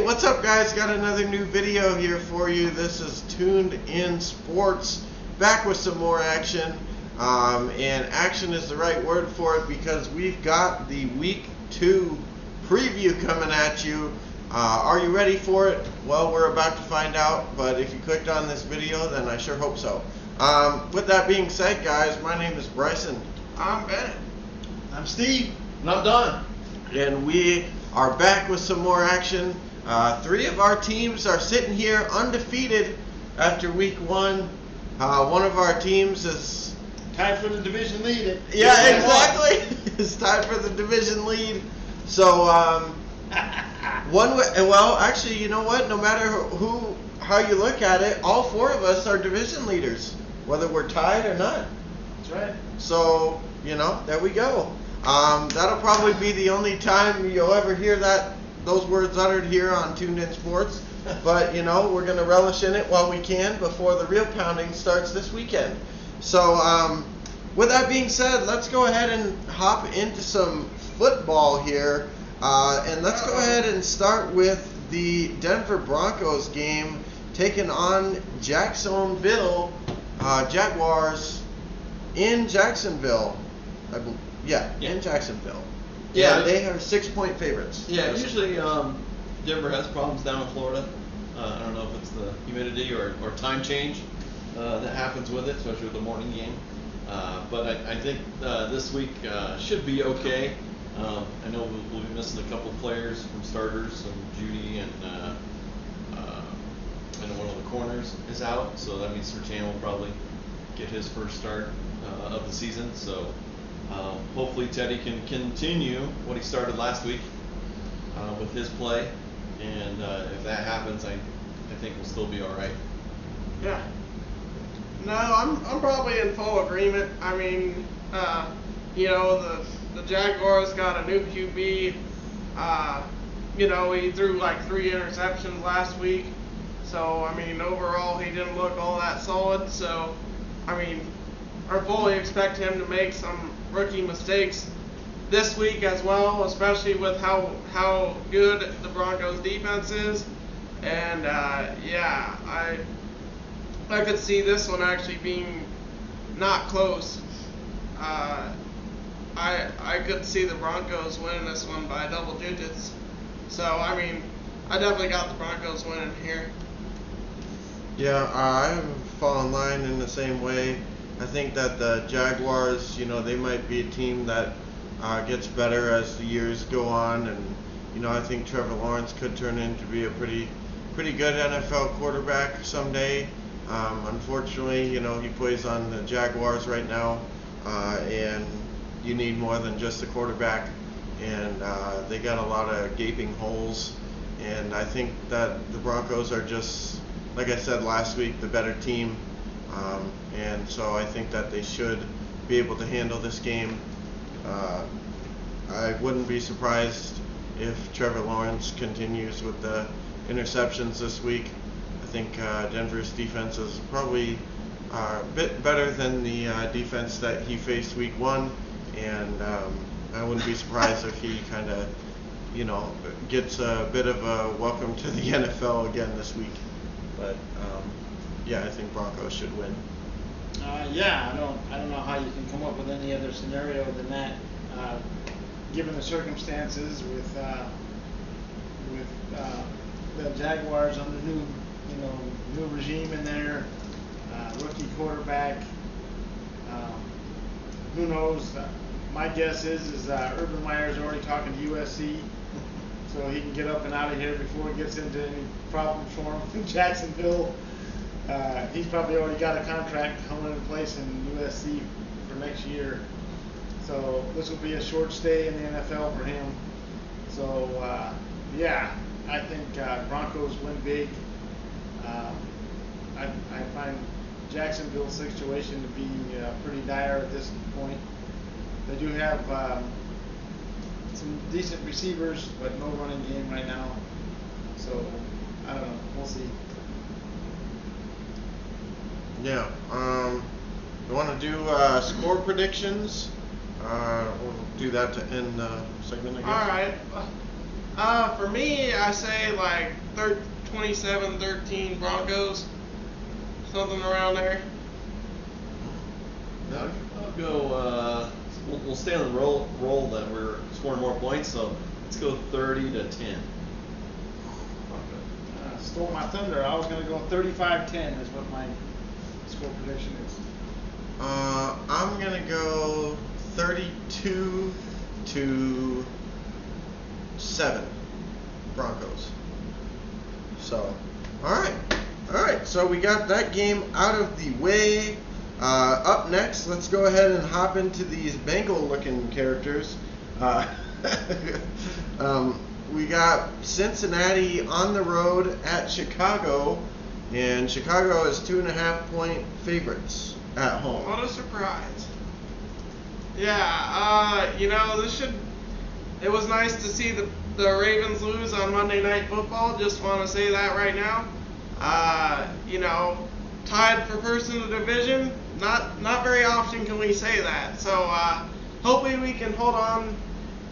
what's up guys? Got another new video here for you. This is Tuned In Sports, back with some more action. And action is the right word for it because we've got the Week 2 preview coming at you. Are you ready for it? Well, we're about to find out, but if you clicked on this video, then I sure hope so. With that being said, guys, my name is Bryson. I'm Bennett. I'm Steve. And I'm Don. And we are back with some more action. 3 of our teams are sitting here undefeated after Week 1. One of our teams is tied for the division lead. Yeah, exactly. It's tied for the division lead. So, actually, you know what? No matter how you look at it, all 4 of us are division leaders, whether we're tied or not. That's right. So, there we go. That'll probably be the only time you'll ever hear those words uttered here on Tuned In Sports. But, we're going to relish in it while we can before the real pounding starts this weekend. So, with that being said, let's go ahead and hop into some football here. And let's go ahead and start with the Denver Broncos game taking on Jacksonville Jaguars in Jacksonville. In Jacksonville. Yeah, they are 6-point favorites. Yeah, usually Denver has problems down in Florida. I don't know if it's the humidity or time change that happens with it, especially with the morning game. But I think this week should be okay. I know we'll be missing a couple players from starters, Judy and one of the corners is out, so that means Sertan will probably get his first start of the season. So hopefully Teddy can continue what he started last week with his play, and if that happens, I think we'll still be all right. Yeah. No, I'm probably in full agreement. I mean, the Jaguars got a new QB. He threw like 3 interceptions last week. So, I mean, overall, he didn't look all that solid. So, I mean, I fully expect him to make some rookie mistakes this week as well, especially with how good the Broncos defense is. And, I could see this one actually being not close. I could see the Broncos winning this one by double digits. So, I mean, I definitely got the Broncos winning here. Yeah, I fall in line in the same way. I think that the Jaguars, they might be a team that gets better as the years go on. And, I think Trevor Lawrence could turn into be a pretty good NFL quarterback someday. Unfortunately, he plays on the Jaguars right now. And you need more than just a quarterback, and they got a lot of gaping holes, and I think that the Broncos are just, like I said last week, the better team, and so I think that they should be able to handle this game. I wouldn't be surprised if Trevor Lawrence continues with the interceptions this week. I think Denver's defense is probably a bit better than the defense that he faced Week 1. And I wouldn't be surprised if he kind of, gets a bit of a welcome to the NFL again this week. But I think Broncos should win. I don't know how you can come up with any other scenario than that, given the circumstances with the Jaguars on the new regime in there, rookie quarterback. Who knows? My guess is Urban Meyer's already talking to USC, so he can get up and out of here before it gets into any problems for him in Jacksonville. He's probably already got a contract coming into place in USC for next year, so this will be a short stay in the NFL for him. So I think Broncos win big. I find Jacksonville's situation to be pretty dire at this point. They do have some decent receivers, but no running game right now. So, I don't know. We'll see. Yeah. You want to do score predictions? We'll do that to end the segment, I guess. All right. For me, I say like 27-13 Broncos, something around there. I'll go. We'll stay on the roll that we're scoring more points. So let's go 30-10. Stole my thunder. I was going to go 35-10 is what my score prediction is. I'm going to go 32-7 Broncos. So, all right. So we got that game out of the way. Up next, let's go ahead and hop into these Bengal-looking characters. We got Cincinnati on the road at Chicago, and Chicago is 2.5-point favorites at home. What a surprise. Yeah, it was nice to see the Ravens lose on Monday Night Football. Just want to say that right now. Tied for first in the division. Not very often can we say that. So hopefully we can hold on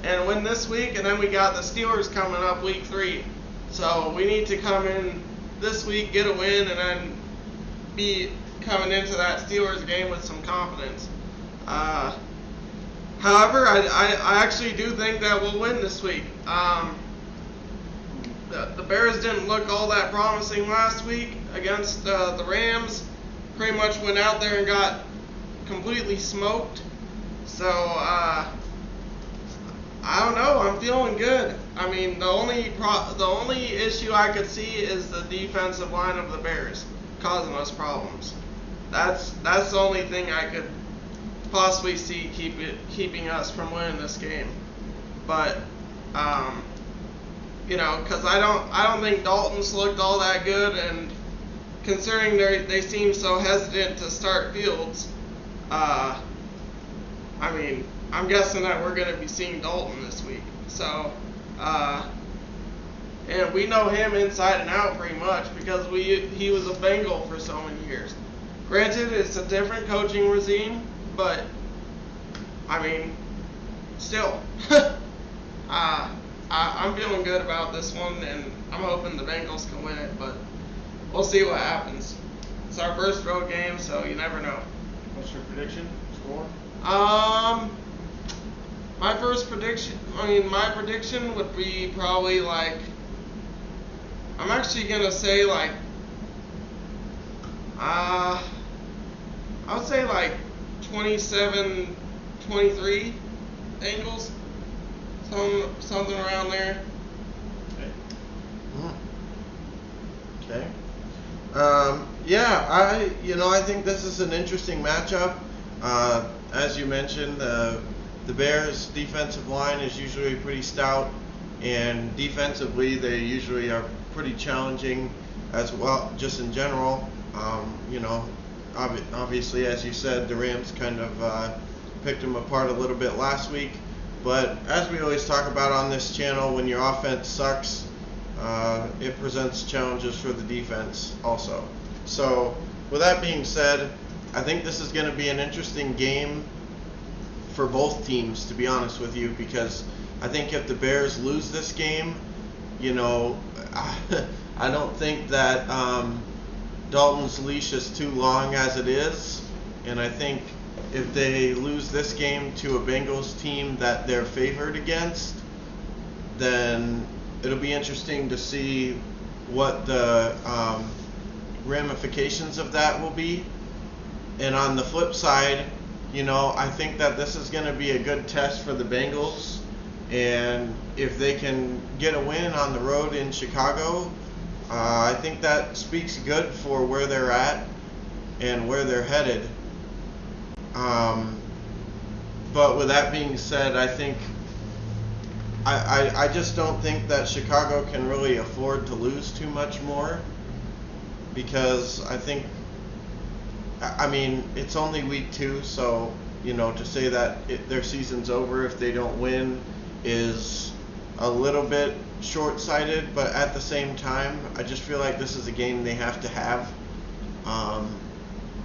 and win this week, and then we got the Steelers coming up week 3. So we need to come in this week, get a win, and then be coming into that Steelers game with some confidence. However, I actually do think that we'll win this week. The Bears didn't look all that promising last week against the Rams. Pretty much went out there and got completely smoked. So, I don't know. I'm feeling good. I mean, the only issue I could see is the defensive line of the Bears causing us problems. That's the only thing I could possibly see keeping us from winning this game. But because I don't think Dalton's looked all that good, and considering they seem so hesitant to start Fields, I'm guessing that we're going to be seeing Dalton this week. So, and we know him inside and out pretty much because he was a Bengal for so many years. Granted, it's a different coaching regime, but still, I'm feeling good about this one, and I'm hoping the Bengals can win it, but we'll see what happens. It's our first road game, so you never know. What's your prediction? Score? My prediction would be probably like, I'm actually gonna say like, I would say like 27-23 Bengals, something around there. Okay. I think this is an interesting matchup. As you mentioned, the Bears' defensive line is usually pretty stout, and defensively they usually are pretty challenging as well, just in general. Obviously, as you said, the Rams kind of picked them apart a little bit last week. But as we always talk about on this channel, when your offense sucks, it presents challenges for the defense also. So with that being said, I think this is going to be an interesting game for both teams, to be honest with you, because I think if the Bears lose this game, I don't think that Dalton's leash is too long as it is, and I think if they lose this game to a Bengals team that they're favored against, then it'll be interesting to see what the ramifications of that will be. And on the flip side, I think that this is going to be a good test for the Bengals, and if they can get a win on the road in Chicago, I think that speaks good for where they're at and where they're headed. But with that being said, I think I just don't think that Chicago can really afford to lose too much more, because I think, it's only week 2, so to say that their season's over if they don't win is a little bit short-sighted, but at the same time, I just feel like this is a game they have to have,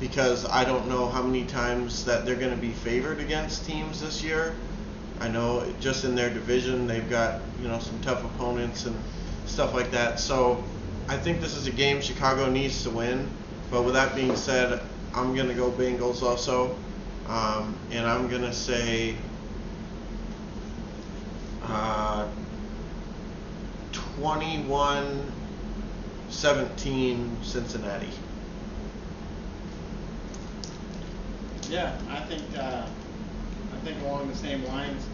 because I don't know how many times that they're going to be favored against teams this year. I know just in their division they've got, you know, some tough opponents and stuff like that. So I think this is a game Chicago needs to win. But with that being said, I'm gonna go Bengals also, and I'm gonna say 21-17 Cincinnati. Yeah, I think along the same lines.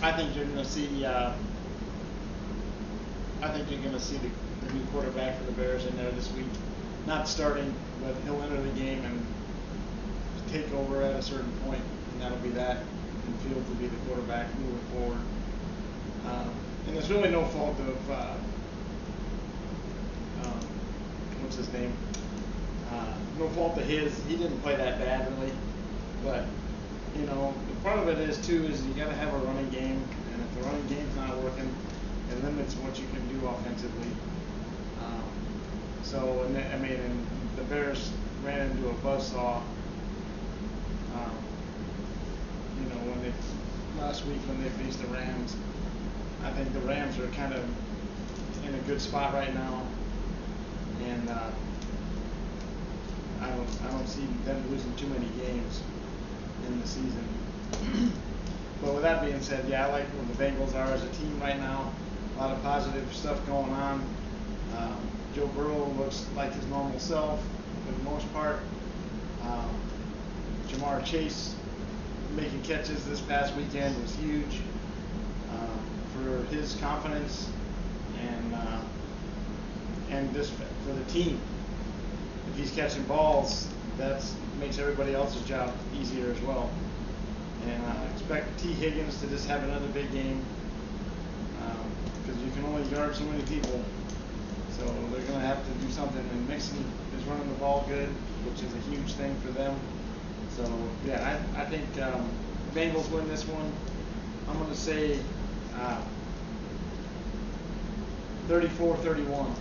I think you're going to see. I think you're going to see the new quarterback for the Bears in there this week. Not starting, but he'll enter the game and take over at a certain point, and that'll be that. And Fields will be the quarterback moving forward. And there's really no fault of what's his name. No fault of his. He didn't play that bad really, but you know, part of it is too is you got to have a running game, and if the running game's not working, it limits what you can do offensively. And the Bears ran into a buzzsaw. You know, last week when they faced the Rams, I think the Rams are kind of in a good spot right now, and I don't see them losing too many games in the season. But with that being said, yeah, I like where the Bengals are as a team right now. A lot of positive stuff going on. Joe Burrow looks like his normal self for the most part. Jamar Chase making catches this past weekend was huge for his confidence and just for the team. If he's catching balls, that makes everybody else's job easier as well. And I expect T. Higgins to just have another big game because you can only guard so many people. So they're going to have to do something. And Mixon is running the ball good, which is a huge thing for them. So, yeah, I think Bengals win this one. I'm going to say 34-31.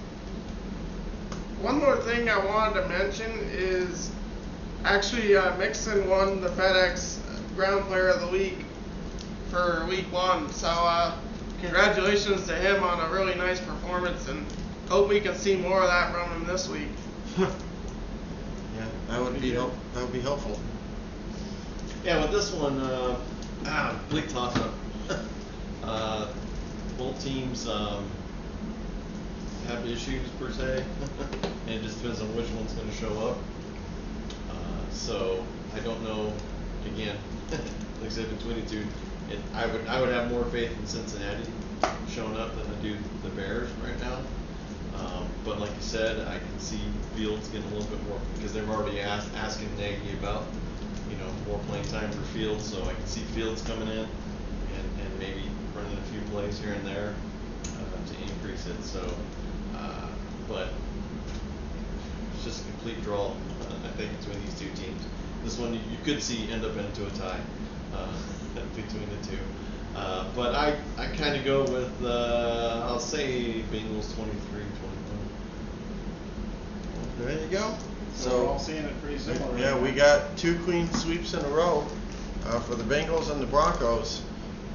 One more thing I wanted to mention is actually Mixon won the FedEx Ground Player of the Week for Week 1. So congratulations to him on a really nice performance, and hope we can see more of that from him this week. Yeah, that would be helpful. Yeah, with this one, complete toss-up. Both teams have issues per se, and it just depends on which one's going to show up. So I don't know. Again, like I said, between the two, I would have more faith in Cincinnati showing up than I do the Bears right now. But like you said, I can see Fields getting a little bit more because they've already asking Nagy about, you know, more playing time for Fields. So I can see Fields coming in and maybe running a few plays here and there to increase it. So, but it's just a complete draw, I think, between these two teams. This one you could see end up into a tie between the two. But I kind of go with, I'll say Bengals 23-21. There you go. So we're all seeing it pretty similar. Yeah, we got two clean sweeps in a row for the Bengals and the Broncos.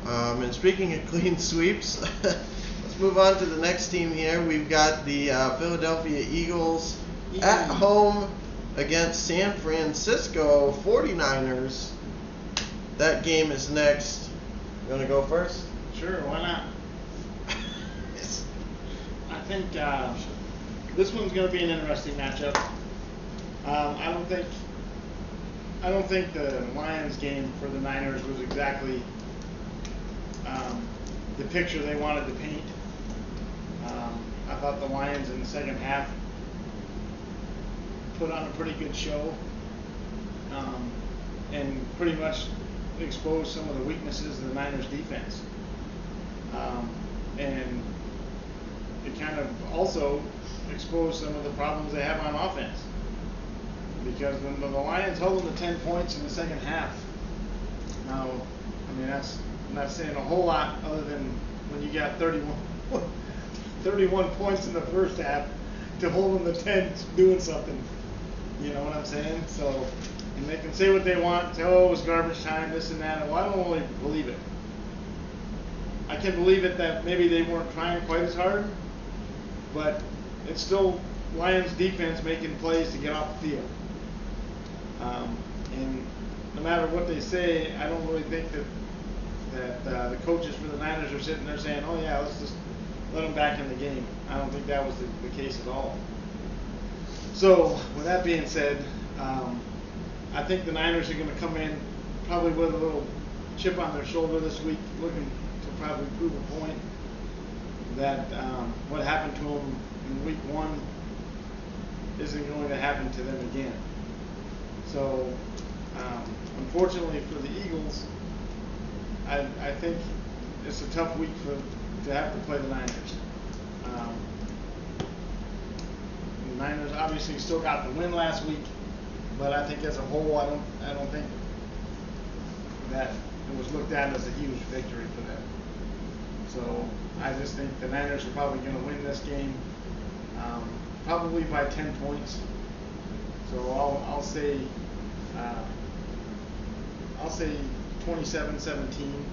And speaking of clean sweeps, let's move on to the next team here. We've got the Philadelphia Eagles at home against San Francisco 49ers. That game is next. You want to go first? Sure, why not? I think this one's going to be an interesting matchup. I don't think the Lions game for the Niners was exactly the picture they wanted to paint. I thought the Lions in the second half put on a pretty good show and pretty much exposed some of the weaknesses of the Niners defense. And it kind of also exposed some of the problems they have on offense. Because when the Lions held them to 10 points in the second half, now, I mean, that's not saying a whole lot other than when you got 31 points in the first half to hold them to 10 doing something. You know what I'm saying? So And they can say what they want, say, oh, it was garbage time, this and that. Well, I don't really believe it. I can believe it that maybe they weren't trying quite as hard, but it's still Lions defense making plays to get off the field. And no matter what they say, I don't really think that the coaches for the Niners are sitting there saying, oh yeah, let's just let them back in the game. I don't think that was the case at all. So with that being said, I think the Niners are going to come in probably with a little chip on their shoulder this week, looking to probably prove a point that what happened to them in week 1 isn't going to happen to them again. So unfortunately for the Eagles, I think it's a tough week to have to play the Niners. The Niners obviously still got the win last week, but I think as a whole, I don't think that it was looked at as a huge victory for them. So I just think the Niners are probably going to win this game, probably by 10 points. So I'll say 27-17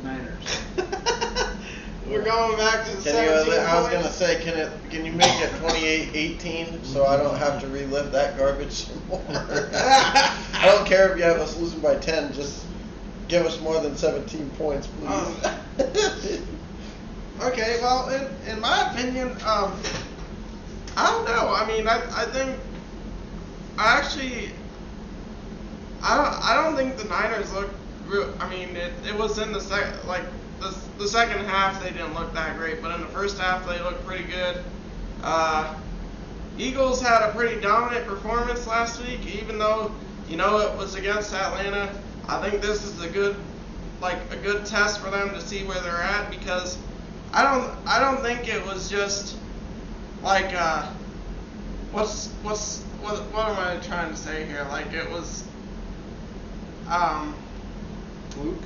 Niners. We're going back to the Can you, 17 I was points. gonna say, can you make it 28-18 so I don't have to relive that garbage more? I don't care if you have us losing by 10, just give us more than 17 points, please. Okay, well, in my opinion, I don't know. I mean, I think, I don't think the Niners look real. I mean, it was in the second half they didn't look that great, but in the first half they looked pretty good. Eagles had a pretty dominant performance last week, even though it was against Atlanta. I think this is a good test for them to see where they're at, because I don't think it was just like what am I trying to say here? Like it was Fluke?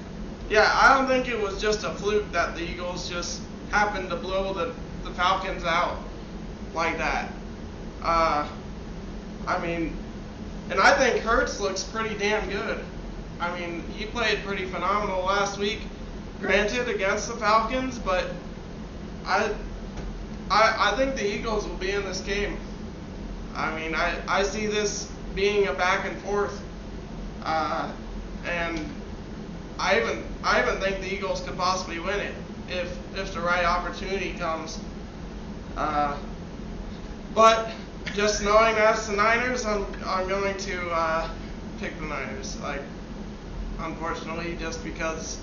Yeah, I don't think it was just a fluke that the Eagles just happened to blow the Falcons out like that. I mean, and I think Hurts looks pretty damn good. I mean, he played pretty phenomenal last week, granted against the Falcons, but I think the Eagles will be in this game. I mean, I see this being a back and forth, and I even think the Eagles could possibly win it if the right opportunity comes. But just knowing that's the Niners, I'm going to pick the Niners. Like, unfortunately, just because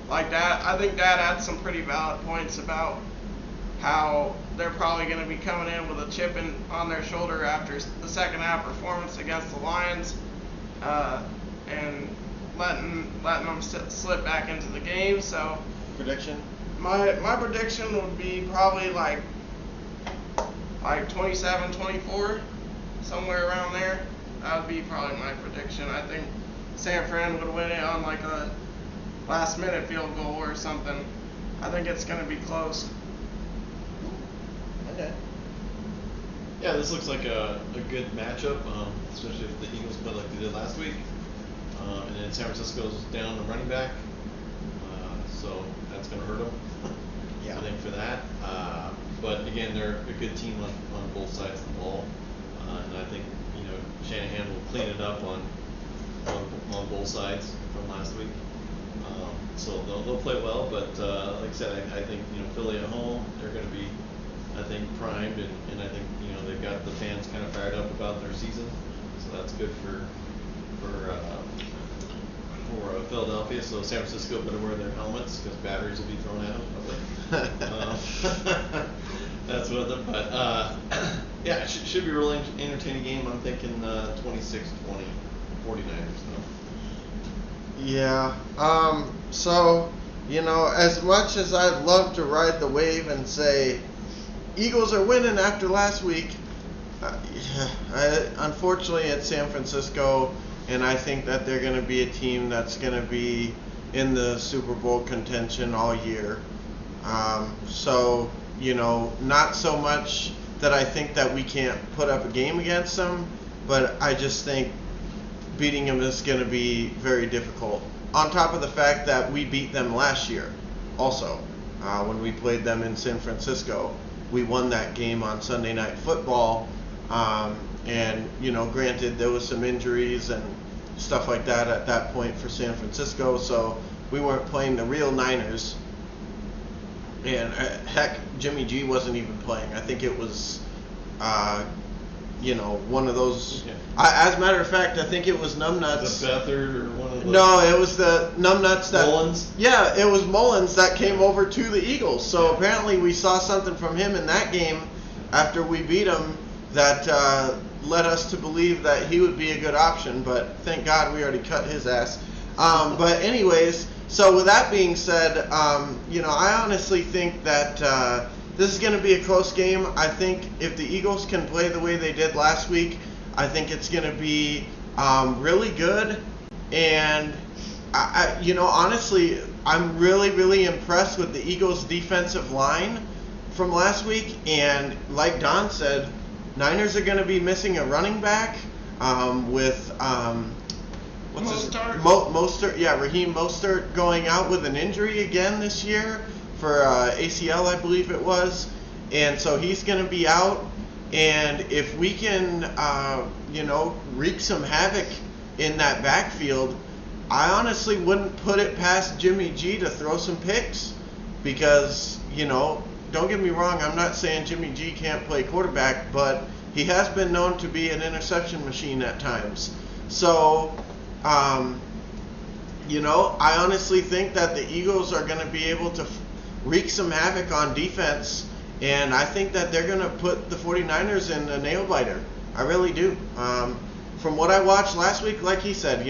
like that, I think Dad had some pretty valid points about how they're probably going to be coming in with a chip on their shoulder after the second half performance against the Lions, and letting them slip back into the game. So Prediction? my prediction would be probably like 27-24, somewhere around there. That would be probably my prediction. I think San Fran would win it on like a last minute field goal or something. I think it's going to be close. Okay. Yeah, this looks like a good matchup, especially if the Eagles play like they did last week. And then San Francisco's down the running back, so that's going to hurt them. Yeah. I think for that. But again, they're a good team on both sides of the ball, and I think Shanahan will clean it up on both sides from last week. So they'll play well, but like I said, I think Philly at home, they're going to be, I think, primed, and I think they've got the fans kind of fired up about their season, so that's good for Philadelphia. So San Francisco better wear their helmets because batteries will be thrown at them probably. That's with them, but yeah, it should be a really entertaining game. I'm thinking 26-20 49ers though. Yeah. So, as much as I'd love to ride the wave and say Eagles are winning after last week, unfortunately it's San Francisco, and I think that they're going to be a team that's going to be in the Super Bowl contention all year. So, not so much that I think that we can't put up a game against them, but I just think beating them is going to be very difficult. On top of the fact that we beat them last year also. When we played them in San Francisco, we won that game on Sunday Night Football. And, granted, there was some injuries and stuff like that at that point for San Francisco, so we weren't playing the real Niners. And heck, Jimmy G wasn't even playing. I think it was, one of those. Yeah. As a matter of fact, I think it was Numbnuts. The Beathard or one of those. No, it was the Numbnuts that. Mullins? Yeah, it was Mullins that came over to the Eagles. So apparently we saw something from him in that game after we beat him that led us to believe that he would be a good option. But thank God we already cut his ass. But anyways, so with that being said, I honestly think that this is going to be a close game. I think if the Eagles can play the way they did last week, I think it's going to be really good. And, honestly, I'm really, really impressed with the Eagles' defensive line from last week. And like Don said, Niners are going to be missing a running back with Mostert. Mostert, yeah, Raheem Mostert going out with an injury again this year for ACL, I believe it was, and so he's going to be out. And if we can, wreak some havoc in that backfield, I honestly wouldn't put it past Jimmy G to throw some picks because, don't get me wrong, I'm not saying Jimmy G can't play quarterback, but he has been known to be an interception machine at times. So, I honestly think that the Eagles are going to be able to wreak some havoc on defense, and I think that they're going to put the 49ers in a nail-biter. I really do. From what I watched last week, like he said,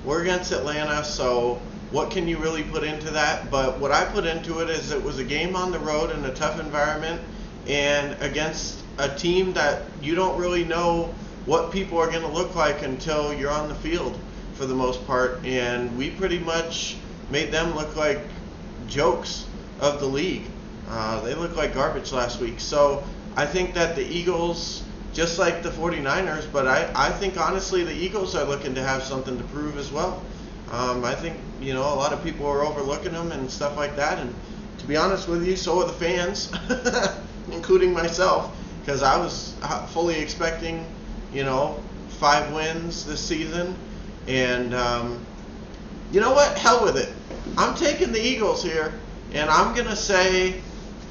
we're against Atlanta, so what can you really put into that? But what I put into it is it was a game on the road in a tough environment and against a team that you don't really know what people are going to look like until you're on the field for the most part, and we pretty much made them look like jokes of the league. They looked like garbage last week. So I think that the Eagles, just like the 49ers, but I think honestly the Eagles are looking to have something to prove as well. I think, a lot of people are overlooking them and stuff like that, and to be honest with you, so are the fans, including myself, because I was fully expecting, 5 wins this season. And you know what? Hell with it. I'm taking the Eagles here, and I'm going to say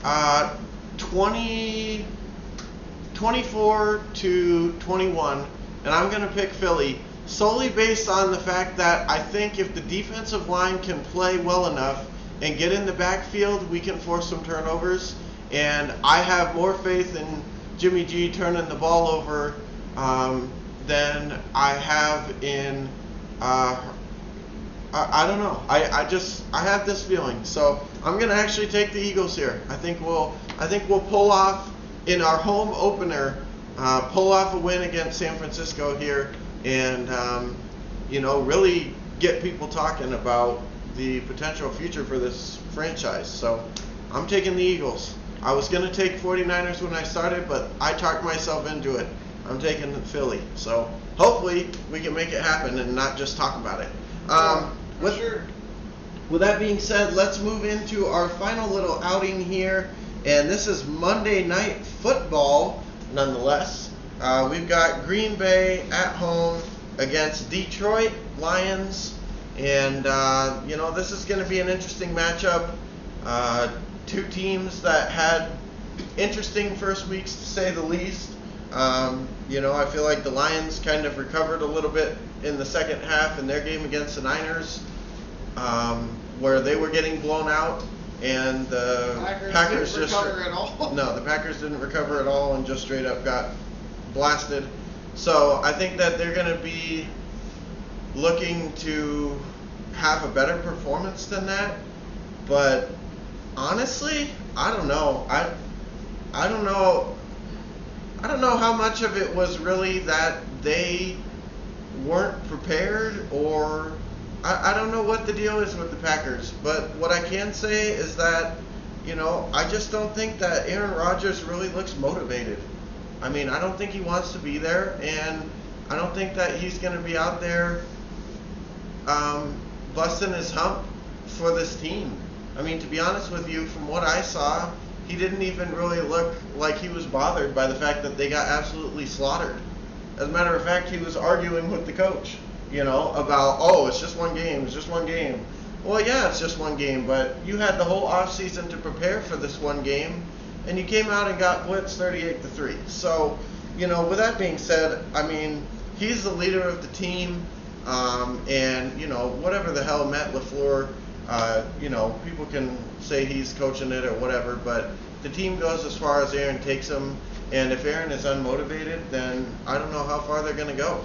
24-21, and I'm going to pick Philly solely based on the fact that I think if the defensive line can play well enough and get in the backfield, we can force some turnovers. And I have more faith in Jimmy G turning the ball over than I have in I don't know. I have this feeling. So I'm gonna actually take the Eagles here. I think we'll pull off in our home opener, pull off a win against San Francisco here, and really get people talking about the potential future for this franchise. So I'm taking the Eagles. I was gonna take 49ers when I started, but I talked myself into it. I'm taking Philly. So hopefully we can make it happen and not just talk about it. With that being said, let's move into our final little outing here, and this is Monday Night Football nonetheless. We've got Green Bay at home against Detroit Lions, and this is going to be an interesting matchup. Two teams that had interesting first weeks to say the least. I feel like the Lions kind of recovered a little bit in the second half in their game against the Niners, where they were getting blown out, and the Packers didn't recover at all. No, the Packers didn't recover at all and just straight up got blasted. So I think that they're going to be looking to have a better performance than that. But honestly, I don't know. I don't know how much of it was really that they weren't prepared, or I don't know what the deal is with the Packers. But what I can say is that, I just don't think that Aaron Rodgers really looks motivated. I mean, I don't think he wants to be there, and I don't think that he's going to be out there busting his hump for this team. I mean, to be honest with you, from what I saw, he didn't even really look like he was bothered by the fact that they got absolutely slaughtered. As a matter of fact, he was arguing with the coach, about, oh, it's just one game, it's just one game. Well, yeah, it's just one game, but you had the whole offseason to prepare for this one game, and you came out and got blitzed 38-3. So, with that being said, I mean, he's the leader of the team, and, whatever the hell Matt LaFleur, people can say he's coaching it or whatever, but the team goes as far as Aaron takes them, and if Aaron is unmotivated, then I don't know how far they're going to go.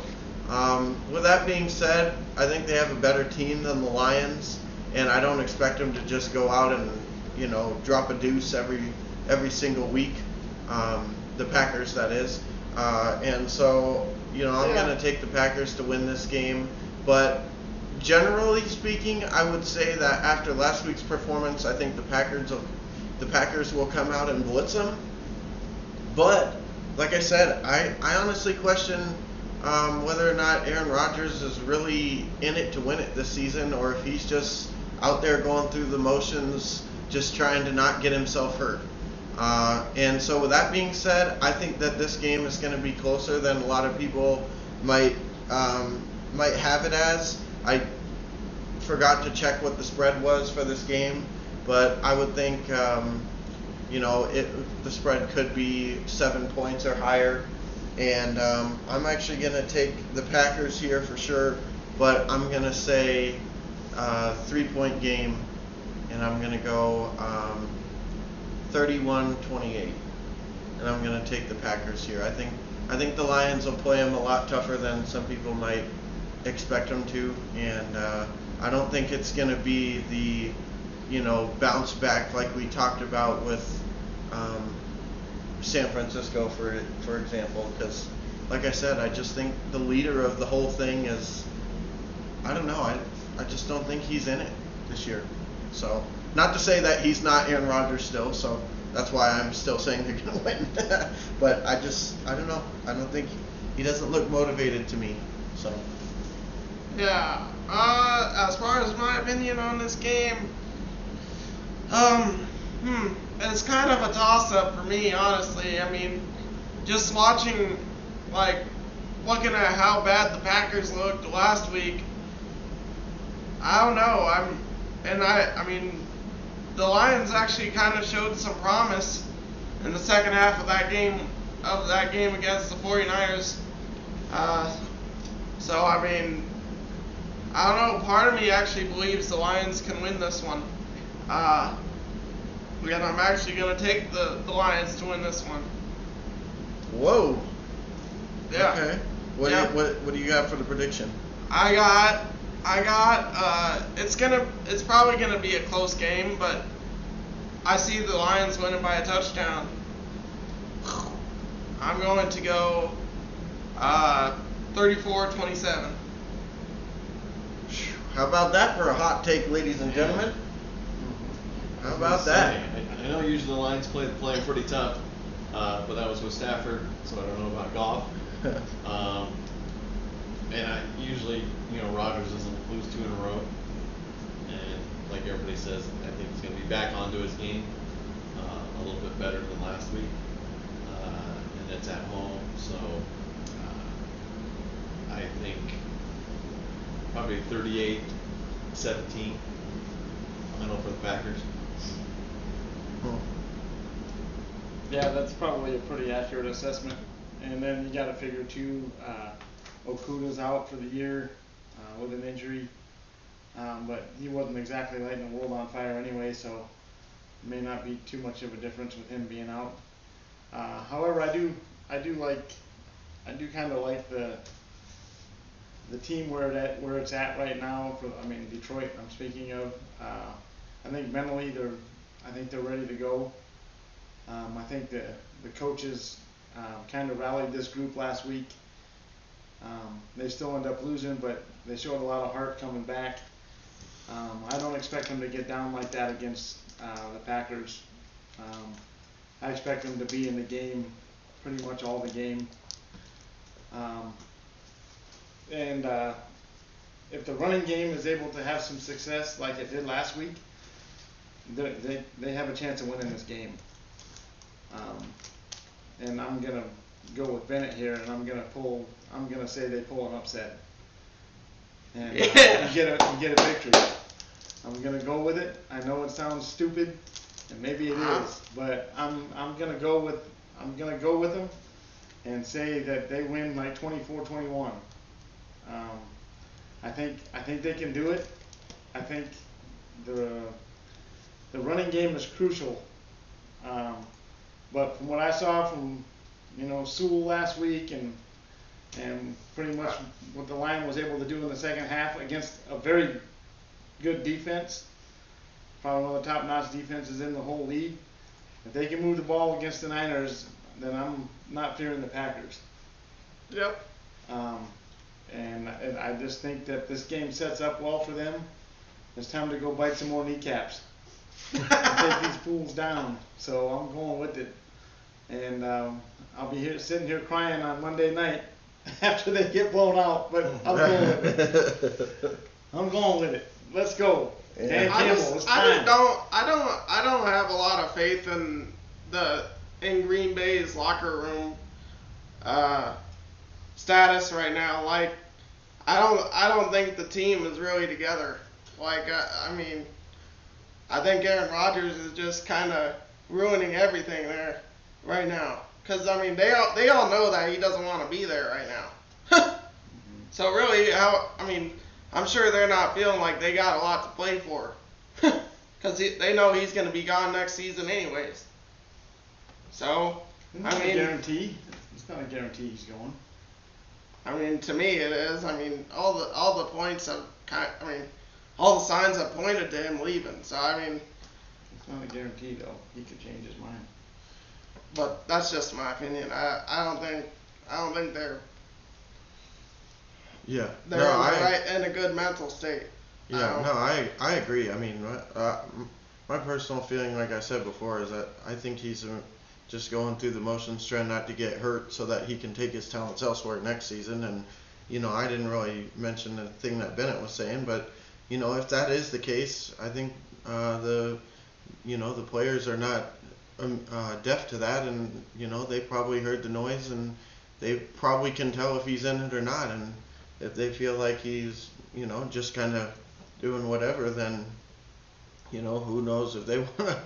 With that being said, I think they have a better team than the Lions, and I don't expect them to just go out and, drop a deuce every single week, the Packers, that is. And so, I'm going to take the Packers to win this game, but generally speaking, I would say that after last week's performance, I think the Packers will come out and blitz them. But like I said, I honestly question whether or not Aaron Rodgers is really in it to win it this season, or if he's just out there going through the motions, just trying to not get himself hurt. And so with that being said, I think that this game is going to be closer than a lot of people might have it as. I forgot to check what the spread was for this game, but I would think the spread could be 7 points or higher. And I'm actually going to take the Packers here for sure, but I'm going to say 3-point game, and I'm going to go 31-28, and I'm going to take the Packers here. I think the Lions will play them a lot tougher than some people might expect them to, and I don't think it's going to be the bounce back like we talked about with San Francisco, for example, because like I said, I just think the leader of the whole thing is, I don't know, I just don't think he's in it this year. So, not to say that he's not Aaron Rodgers still, so that's why I'm still saying they're going to win. But I don't know. I don't think he doesn't look motivated to me. So. Yeah. As far as my opinion on this game, it's kind of a toss-up for me, honestly. I mean, just watching, looking at how bad the Packers looked last week, I don't know. I mean, the Lions actually kind of showed some promise in the second half of that game against the 49ers. So, I mean, I don't know. Part of me actually believes the Lions can win this one. And I'm actually going to take the Lions to win this one. Whoa. Yeah. Okay. What do you got for the prediction? I got it's probably gonna be a close game, but I see the Lions winning by a touchdown. I'm going to go 34-27. How about that for a hot take, ladies and gentlemen? How about that? I know usually the Lions play pretty tough, but that was with Stafford, so I don't know about Goff. And I usually, Rodgers doesn't lose 2 in a row. And like everybody says, I think he's going to be back onto his game a little bit better than last week. And it's at home, so I think probably 38-17 final for the Packers. Yeah, that's probably a pretty accurate assessment. And then you got to figure too, Okuda's out for the year with an injury, but he wasn't exactly lighting the world on fire anyway, so it may not be too much of a difference with him being out. However, I do kind of like the team where it's at right now. Detroit, I'm speaking of. I think mentally they're ready to go. I think the coaches kind of rallied this group last week. They still end up losing, but they showed a lot of heart coming back. I don't expect them to get down like that against the Packers. I expect them to be in the game pretty much all the game. And if the running game is able to have some success like it did last week, they have a chance of winning this game. And I'm gonna go with Bennett here, and I'm gonna say they pull an upset and get a victory. I'm gonna go with it. I know it sounds stupid, and maybe it is, but I'm gonna go with them and say that they win like 24-21. I think they can do it. I think the running game is crucial. But from what I saw from Sewell last week and pretty much what the line was able to do in the second half against a very good defense, probably one of the top-notch defenses in the whole league. If they can move the ball against the Niners, then I'm not fearing the Packers. Yep. And I just think that this game sets up well for them. It's time to go bite some more kneecaps and take these fools down. So I'm going with it. And I'll be sitting here crying on Monday night after they get blown out. But I'm going with it. I'm going with it. Let's go. Dan Campbell, it's time. I don't have a lot of faith in Green Bay's locker room status right now. Like, I don't think the team is really together. Like, I mean, I think Aaron Rodgers is just kind of ruining everything there right now. Because, I mean, they all know that he doesn't want to be there right now. So really, I'm sure they're not feeling like they got a lot to play for. Because they know he's going to be gone next season anyways. So, It's not a guarantee. It's not a guarantee he's going. I mean, to me it is. I mean, all the points have all the signs have pointed to him leaving. So I mean, it's not a guarantee though. He could change his mind. But that's just my opinion. I don't think they're in a good mental state. Yeah, I agree. I mean, my personal feeling, like I said before, is that I think he's just going through the motions, trying not to get hurt so that he can take his talents elsewhere next season. And, I didn't really mention the thing that Bennett was saying, but, if that is the case, I think the players are not deaf to that, and, they probably heard the noise, and they probably can tell if he's in it or not. And if they feel like he's, just kind of doing whatever, then, who knows if they want to,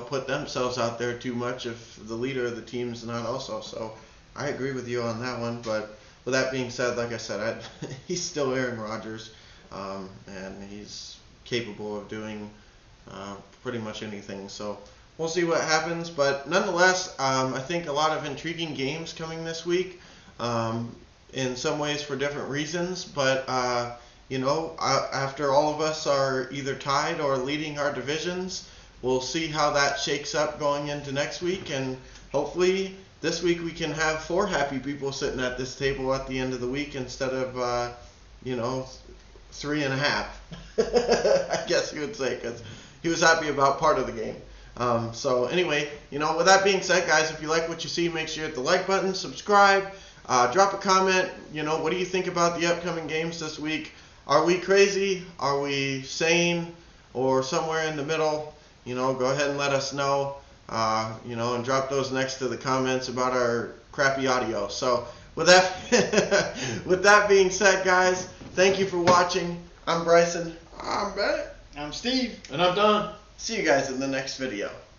put themselves out there too much if the leader of the team's not also. So I agree with you on that one. But with that being said, like I said, he's still Aaron Rodgers, and he's capable of doing pretty much anything. So we'll see what happens. But nonetheless, I think a lot of intriguing games coming this week, in some ways for different reasons. But, after all of us are either tied or leading our divisions, we'll see how that shakes up going into next week, and hopefully this week we can have 4 happy people sitting at this table at the end of the week instead of, 3.5. I guess you would say, because he was happy about part of the game. So anyway, with that being said, guys, if you like what you see, make sure you hit the like button, subscribe, drop a comment. What do you think about the upcoming games this week? Are we crazy? Are we sane? Or somewhere in the middle? Go ahead and let us know, and drop those next to the comments about our crappy audio. So with that being said, guys, thank you for watching. I'm Bryson. I'm Bennett. I'm Steve. And I'm Don. See you guys in the next video.